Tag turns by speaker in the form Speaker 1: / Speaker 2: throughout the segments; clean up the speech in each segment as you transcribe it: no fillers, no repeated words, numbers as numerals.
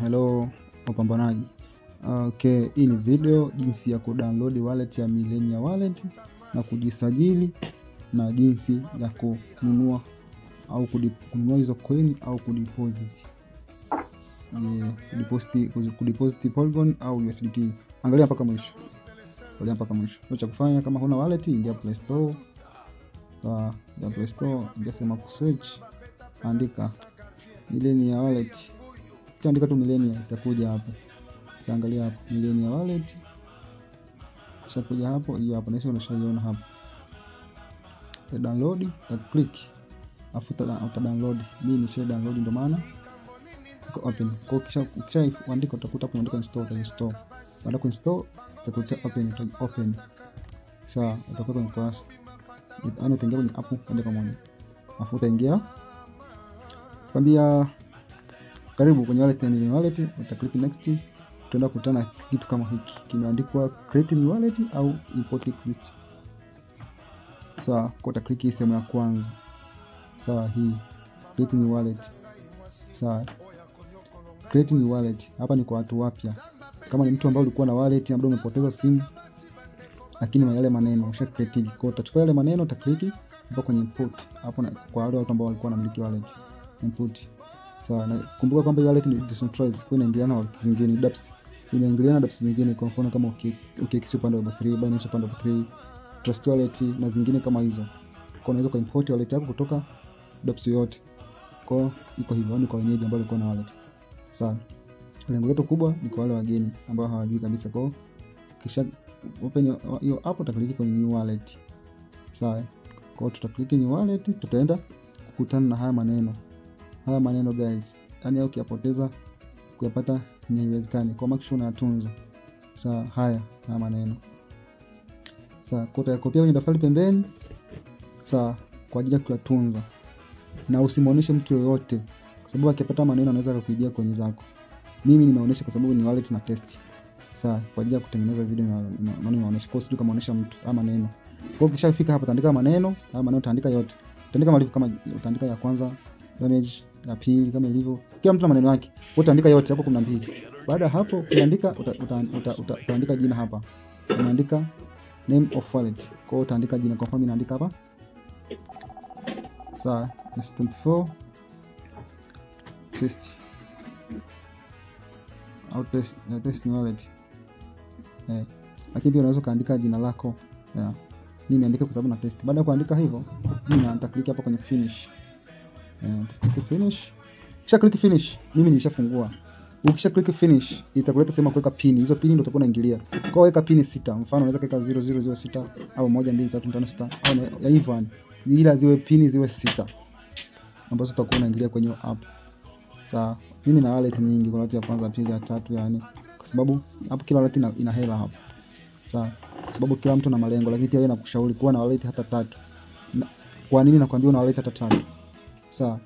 Speaker 1: Hello wapambanaji. Okay, hii ni video jinsi ya kudownload wallet ya Millennia Wallet na kujisajili na jinsi ya kununua au kununua hizo coin au kudeposit. Kudeposit Polygon au USDT. Angalia mpaka mwisho. Cha kufanya kama huna wallet, ingia Play Store. Ya Play Store, ingia sema ku search, andika Millennia Wallet. Ukiandika tu Millennia itakuja hapo. Angalia hapo Millennia Wallet. Kishakuja hapo, hiyo hapo na unashaiona hapo. Download, click. Uta download. Mimi nisha download ndio maana iko open. Kwa kisha uandika utakuta hapo uandika install. Baada ya install utakuta open. Sawa, utakuwa kwenye class. Utaingia kwenye app moja kwa moja. Afu utaingia kwambia karibu kwenye wallet ya Millennia Wallet, uta-click next. Tutaenda kukutana kitu kama hiki kimeandikwa create new wallet au import exist. Sawa, kwa uta-click hii sehemu ya kwanza. Sawa, hii create new wallet. Sawa, create new wallet hapa ni kwa watu wapya. Kama ni mtu ambaye ulikuwa na wallet labda umepoteza simu lakini yale maneno usha create, kwa utachukua yale maneno uta-click hapo kwenye import hapo, na kwa wale watu ambao walikuwa wanamiliki wallet import. Sawa, na kumbuka kwamba wallet ni decentralized, kwa inaingiliana na wallet zingine, dApps inaingiliana na dApps zingine. Kwa mfano kama OKX upande wa 3, Binance upande wa 3, Trust Wallet na zingine kama hizo. Kwa unaweza kuimport wallet yako kutoka dApps yote. Kwa iko hivyo, ni kwa wenyeji ambao walikuwa na wallet. Sawa, lengo letu kubwa ni kwa wale wageni ambao hawajui kabisa. Kwa kisha open hiyo app, utaklik kwenye new wallet. Sawa, kwa tutaklik new wallet, tutaenda kukutana na haya maneno guys, yani ukiyapoteza kuyapata ni haiwezekani, kwa make sure unatunza. Sawa, haya maneno. Sawa, kwa utayakopia kwenye daftari pembeni. Sawa, kwa ajili ya kuyatunza na usimuoneshe mtu yoyote, kwa sababu akipata maneno anaweza kukuibia kwenye zako. Mimi nimeonesha kwa sababu ni wallet na test. Sawa, kwa ajili ya kutengeneza video na nimeonesha, kwa sababu kamaonesha mtu ama maneno. Kwa hiyo ukishafika hapa utaandika maneno, haya maneno utaandika yote. Utaandika malivyo, kama utaandika ya kwanza damage, ya pili kama ilivyo, kila mtu na maneno yake. Utaandika yote hapo 12. Baada ya hapo ukiandika utaandika jina hapa. Unaandika name of wallet. Kwa hiyo utaandika jina, kwa mfano naandika hapa. Sawa, S24 test au test wallet. Lakini pia unaweza kaandika jina lako. Mimi nimeandika kwa sababu na test. Baada ya kuandika hivyo, mimi nitaklik hapa kwenye finish. Click finish. Kisha click finish. Mimi nilishafungua. Ukisha click finish, itakuleta sema kuweka pin. Hizo pin ndio utakuwa unaingilia. Kwa weka pin 6. Mfano unaweza kuweka 0006 au 123456 au ya hivyo, ila ziwe pin ziwe 6 ambazo utakuwa unaingilia kwenye app. Sawa, mimi na wallet nyingi, kwa wallet ya kwanza, pili, ya tatu, yani kwa sababu hapo kila wallet ina hela hapo. Sawa, kwa sababu kila mtu na malengo, lakini pia wewe nakushauri kuwa na wallet hata 3. Kwa nini nakwambia una wallet hata 3? Sawa,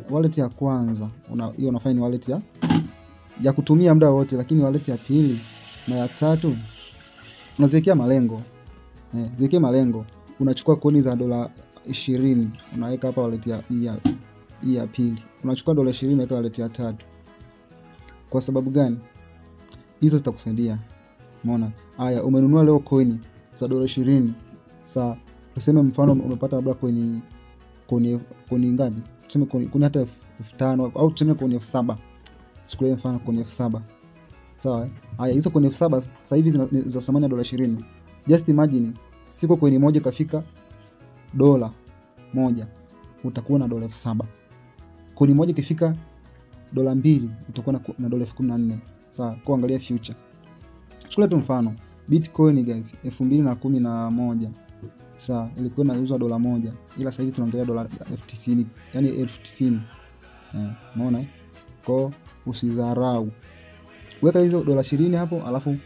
Speaker 1: wallet ya kwanza hiyo unafanya ni wallet ya kutumia muda wote, lakini wallet ya pili na ya tatu unaziwekea malengo. Ziwekea malengo. Unachukua coin za $20 unaweka hapa wallet ya pili. Unachukua $20 unaweka wallet ya tatu. Kwa sababu gani? Hizo zitakusaidia. Umeona? Haya, umenunua leo coin za $20. Sawa, tuseme mfano umepata labda coin ngapi? Tuseme coin hata 5000 au tuseme coin 7000. Chukulia mfano coin 7000. Sawa? Haya, hizo coin 7000 sasa hivi za thamani ya $20. Just imagine siku coin moja kafika $1, utakuwa na $7000. Coin moja ikifika $2 utakuwa na $14,000. Sawa, kwa angalia future. Chukulia tu mfano Bitcoin guys 2011. Sawa, ilikuwa inauzwa $1, ila sasa hivi tunaongelea $90, yani $90,000. Umeona? Kwa usidharau. Weka hizo $20 hapo, alafu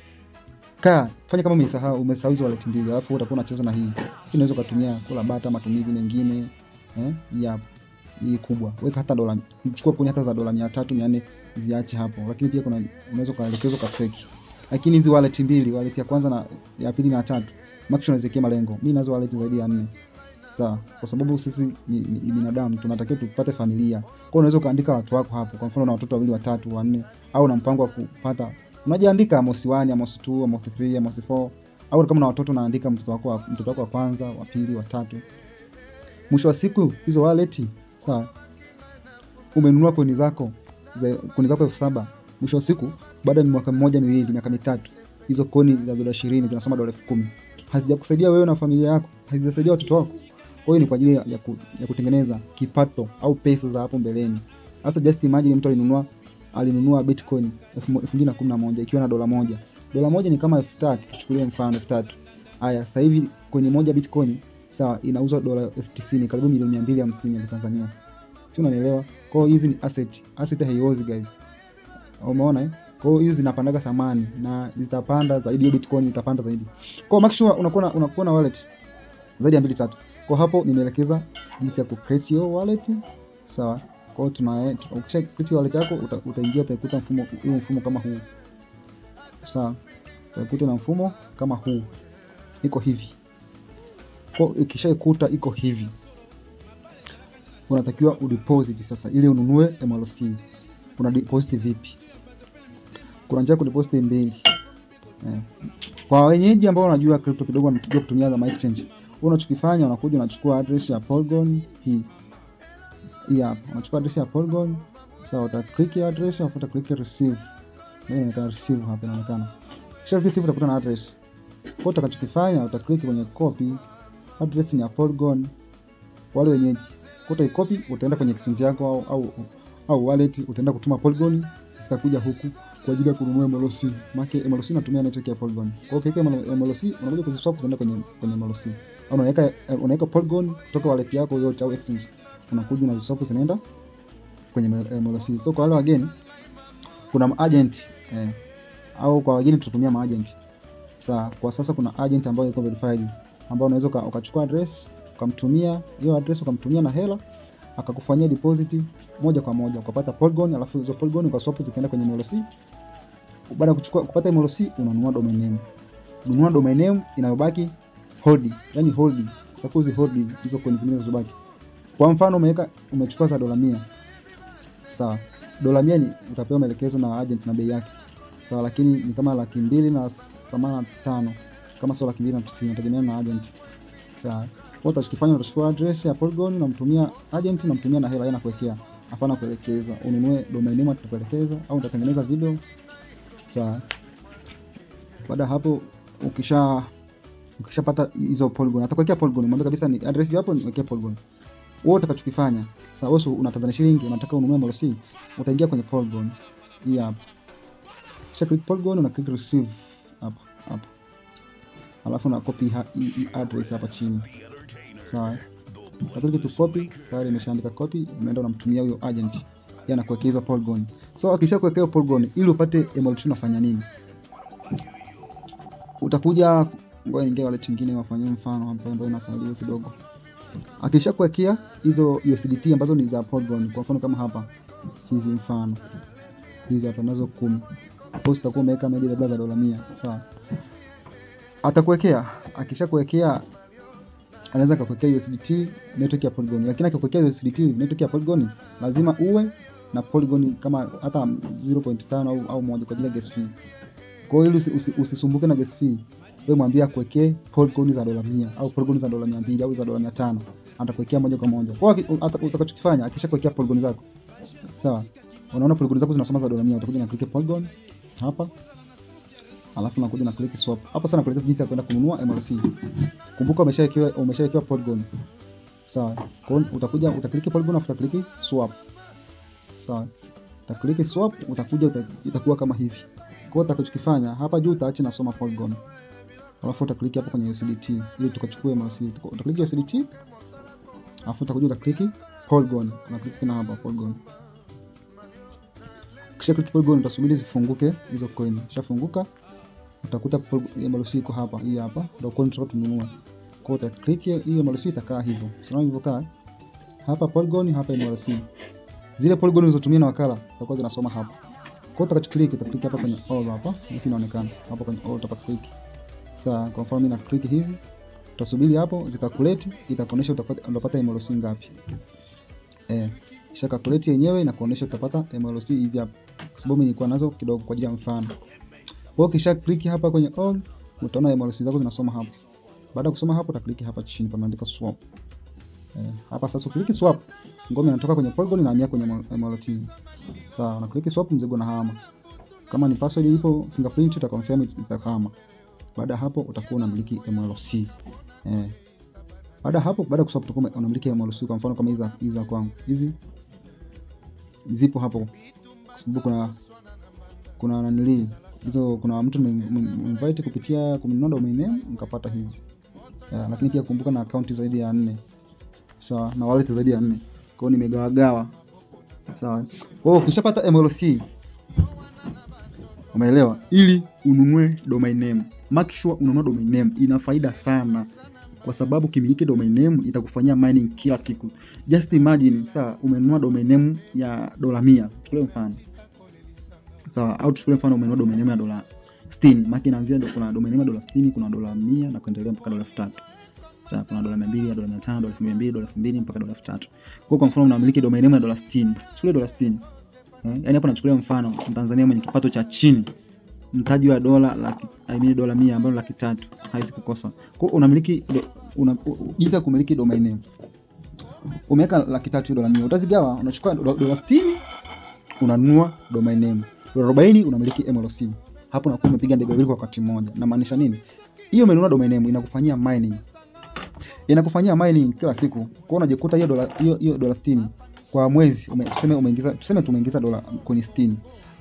Speaker 1: fanya kama umesahau hizo wallet mbili, alafu utakuwa unacheza na hii. Unaweza kutumia kula bata, matumizi mengine. Hii kubwa. Weka hata chukua kwenye hata za $300, $400 ziache hapo. Lakini pia unaweza kuelekeza kwa stake. Lakini hizi wallet mbili, wallet ya kwanza na ya pili na ya tatu, make sure unaziwekea malengo. Mimi nazo wallet zaidi ya 4. Sawa, kwa sababu sisi ni binadamu, tunatakiwa tupate familia. Kwa hiyo unaweza kaandika watu wako hapo. Kwa mfano na watoto 2, 3, 4 au na mpango wa kupata, unajiandika Amos 1, Amos 2, Amos 3, Amos 4, au kama na watoto unaandika mtoto wako wa kwanza, wa pili, wa tatu. Mwisho wa siku hizo wallet, sawa, umenunua coin zako 7,000. Mwisho wa siku baada ya mwaka mmoja, miwili, miaka mitatu, hizo coin za $20 zinasoma $10,000. Hazijakusaidia wewe na familia yako, hazijasaidia watoto wako. Kwa hiyo ni kwa ajili ya kutengeneza kipato au pesa za hapo mbeleni. Sasa just imagine mtu alinunua Bitcoin 2011 ikiwa na $1. $1 ni kama 3,000, tuchukulie mfano 3,000. Haya, sasa hivi kwenye moja Bitcoin, sawa, inauzwa $90,000, karibu milioni 250 ya Tanzania. Si unanielewa? Kwa hiyo hizi ni asset haiozi guys. Umeona Kwa hiyo hizi zinapandaga thamani na zitapanda zaidi, hiyo Bitcoin itapanda zaidi. Kwa hiyo make sure unakuwa na wallet zaidi ya 2 3. Kwa hapo nimeelekeza jinsi ya ku-create your wallet. Sawa. Kwa hiyo ukisha create wallet yako utaingia utakuta mfumo kama huu. Sawa. Utakuta na mfumo kama huu. Iko hivi. Kwa ukishaikuta iko hivi, unatakiwa udeposit sasa ili ununue MLC. Una deposit vipi? Kuna njia kudeposit mbili. Kwa wenyeji ambao wanajua crypto kidogo, wanajua kutumia za exchange, unachokifanya unakuja unachukua address ya Polygon hii hapa. Unachukua address ya Polygon, sawa, uta click address, afu uta click receive. Inaonekana receive hapa inaonekana. Kisha receive utakuta na address. Kwa utakachokifanya uta click kwenye copy address ya Polygon wale wenyeji. Kwa utaicopy utaenda kwenye exchange yako au wallet, utaenda kutuma Polygon, zitakuja huku kwa ajili ya kununua MLC. Maana MLC inatumia network ya Polygon. Kwa hiyo pekee MLC unakuja kuziswap zinaenda kwenye MLC. Au unaweka Polygon kutoka wallet yako yote au exchange. Unakuja na ziswap zinaenda kwenye MLC. So kwa wale wageni kuna agent au kwa wageni tutatumia agent. Sawa, kwa sasa kuna agent ambayo iko verified, ambao unaweza ukachukua address, ukamtumia hiyo address, ukamtumia na hela, akakufanyia deposit moja kwa moja, ukapata Polygon, alafu hizo Polygon ukaswap zikaenda kwenye MLC. Baada ya kupata MLC unanunua domain name. Unanunua domain name inayobaki hold, yani hold. Utakuzi hold hizo coins zingine zilizobaki. Kwa mfano umechukua za $100. Sawa. $100 ni utapewa maelekezo na agent na bei yake. Sawa, lakini ni kama 285,000 kama sio 290,000, inategemea na agent. Sawa. Kwa utachukifanya utachukua address ya Polygon na mtumia agent na mtumia na hela yeye anakuwekea. Hapana kuelekeza. Ununue domain name atakuelekeza au utatengeneza video. Sawa. Baada hapo ukishapata hizo Polygon, atakuwekea Polygon. Mwambie kabisa ni address hapo niwekee Polygon. Wewe utakachokifanya, sawa, wewe una Tanzania shilingi unataka ununue MLC, utaingia kwenye Polygon. Hii hapa. Kisha click Polygon na click receive hapa. Alafu na copy address hapa chini. Sawa. Click to copy, tayari imeshaandika copy, unaenda unamtumia huyo agent. Yeye anakuwekea hizo Polygon. So akishakuwekea Polygon ili upate MLC unafanya nini? Utakuja ngoja ingia wallet nyingine wafanyie mfano hapa ambayo inasaidia kidogo. Akishakuwekea hizo USDT ambazo ni za Polygon, kwa mfano kama hapa hizi, mfano hizi hapa nazo 10. Hapo utakuwa umeweka maybe labda za $100. Sawa. Atakuwekea, akishakuwekea anaweza kukuwekea USDT network ya Polygon. Lakini akikuwekea USDT network ya Polygon lazima uwe na Polygon kama hata 0.5 au 1 kwa ajili ya gas fee. Kwa hiyo usisumbuke na gas fee. Wewe mwambie akuwekee Polygon za $100 au Polygon za $200 au za $500. Atakuwekea moja kwa moja. Kwa hiyo utakachokifanya akishakuwekea Polygon zako, sawa, unaona Polygon zako zinasoma za $100, utakuja na click Polygon hapa. Alafu nakuja na click swap. Hapa sana kuelekeza jinsi ya kwenda kununua MLC. Kumbuka umeshawekewa Polygon. Sawa. Kwa hiyo utakuja utaklik Polygon afu utaklik swap. Sawa. Utaklik swap, itakuwa kama hivi. Kwa hiyo utakachokifanya hapa juu utaacha nasoma Polygon. Alafu utaklik hapo kwenye USDT ili tukachukue MLC. Utaklik USDT. Alafu utakuja utaklik Polygon. Unaklik na hapa Polygon. Kisha click Polygon, utasubiri zifunguke hizo coin. Kishafunguka utakuta MLC iko hapa, hii hapa ndio coin tununua. Kwa hiyo utaklik hiyo MLC itakaa hivyo. Sio ilivyokaa hapa Polygon, hapa MLC. Zile Polygon ulizotumia na wakala zitakuwa zinasoma hapa. Kwa hiyo utakachoklik utaklik hapa kwenye all hapa, hizi inaonekana. Hapa kwenye all utaklik. Sawa, kwa mfano mimi na click hizi, Utasubiri hapo zikakuleti, itakuonesha utapata MLC ngapi. Kisha calculate yenyewe na kuonesha utapata MLC hizi hapa. Kwa sababu nilikuwa nazo kidogo kwa ajili ya mfano. Kwa kisha click hapa kwenye all, utaona MLC zako zinasoma hapo. Baada ya kusoma hapo, utaklik hapa chini pameandika swap. Hapa sasa ukiliki swap, ngome inatoka kwenye Polygon inahamia kwenye MLT. Sawa, na click swap, mzigo na hama. Kama ni password ipo, fingerprint itaconfirm itakama. Baada hapo utakuwa unamiliki MLC. Baada hapo, baada kuswap utakuwa unamiliki MLC. Kwa mfano kama hizi za kwangu. Hizi zipo hapo. Kwa sababu kuna nanili hizo, kuna mtu invite kupitia kununua domain name nikapata hizi. Lakini pia kumbuka na account zaidi ya 4. Sawa, na wallet zaidi ya 4. Kwa hiyo nimegawagawa. Sawa. Kwa hiyo ukishapata MLC, umeelewa, ili ununue domain name, make sure ununue domain name. Ina faida sana kwa sababu kimiliki domain name itakufanyia mining kila siku. Just imagine, sawa, umenunua domain name ya $100. Tuchukue mfano. Sawa, au tuchukue mfano umenunua domain name ya $60. Maki inaanzia kuna domain name ya $60, kuna $100 na kuendelea mpaka $3000. Sawa, kuna $200, $500, $200, $2000 mpaka $3000. Kwa mfano unamiliki domain name ya $60. Chukua $60. Yaani hapo nachukulia mfano Mtanzania mwenye kipato cha chini, mtaji wa $100 ambayo $300 haiwezi kukosa. Kwa hiyo unamiliki jinsi ya kumiliki domain name. Umeweka $300 $100. Utazigawa, unachukua $60 unanunua domain name. $40 unamiliki MLC. Hapo unakuwa umepiga ndege mbili kwa wakati mmoja. Na maanisha nini? Hiyo umenunua domain name inakufanyia mining. Inakufanyia mining kila siku. Kwa hiyo unajikuta hiyo $60 kwa mwezi tuseme tumeingiza coin 60.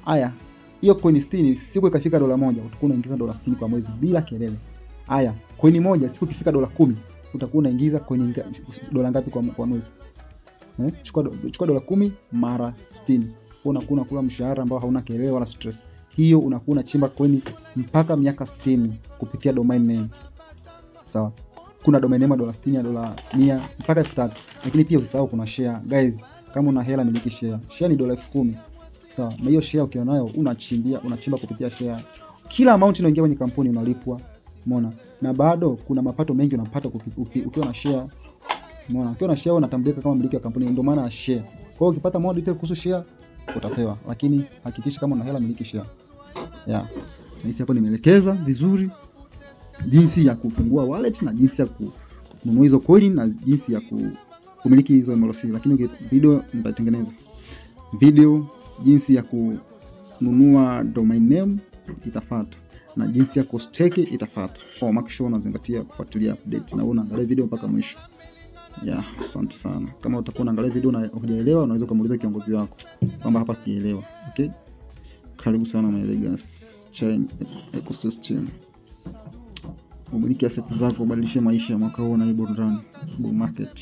Speaker 1: Haya, hiyo coin 60 siku ikafika $1, utakuwa unaingiza $60 kwa mwezi bila kelele. Haya, coin moja siku ikifika $10, utakuwa unaingiza coin dola ngapi kwa mwezi? Chukua $10 mara 60. Unakuwa unakula mshahara ambao hauna kelele wala stress. Hiyo unakuwa unachimba coin mpaka miaka 60 kupitia domain name. Sawa. Kuna domain name $60 ya $100 mpaka $3000. Lakini pia usisahau kuna share. Guys, kama una hela miliki share. Share ni $10,000. Sawa. Na hiyo share ukiwa nayo unachimba kupitia share. Kila amount inayoingia kwenye kampuni unalipwa. Umeona? Na bado kuna mapato mengi unapata ukiwa na share. Umeona? Ukiwa na share unatambulika kama mmiliki wa kampuni, ndio maana share. Kwa hiyo ukipata more detail kuhusu share utapewa. Lakini hakikisha kama una hela miliki share. Hisi hapo nimeelekeza vizuri jinsi ya kufungua wallet na jinsi ya kununua hizo coin na jinsi ya kumiliki hizo MLC. Lakini video nitatengeneza video jinsi ya kununua domain name itafuata na jinsi ya kustake itafuata. Kwa make sure unazingatia kufuatilia update na unaangalia video mpaka mwisho. Asante sana. Kama utakuwa unaangalia video na hujaelewa, unaweza kumuuliza kiongozi wako kwamba hapa sijaelewa. Okay? Karibu sana My Legacy Chain Ecosystem. Umiliki asset zako, badilisha maisha mwaka huu na hii burudani bull market.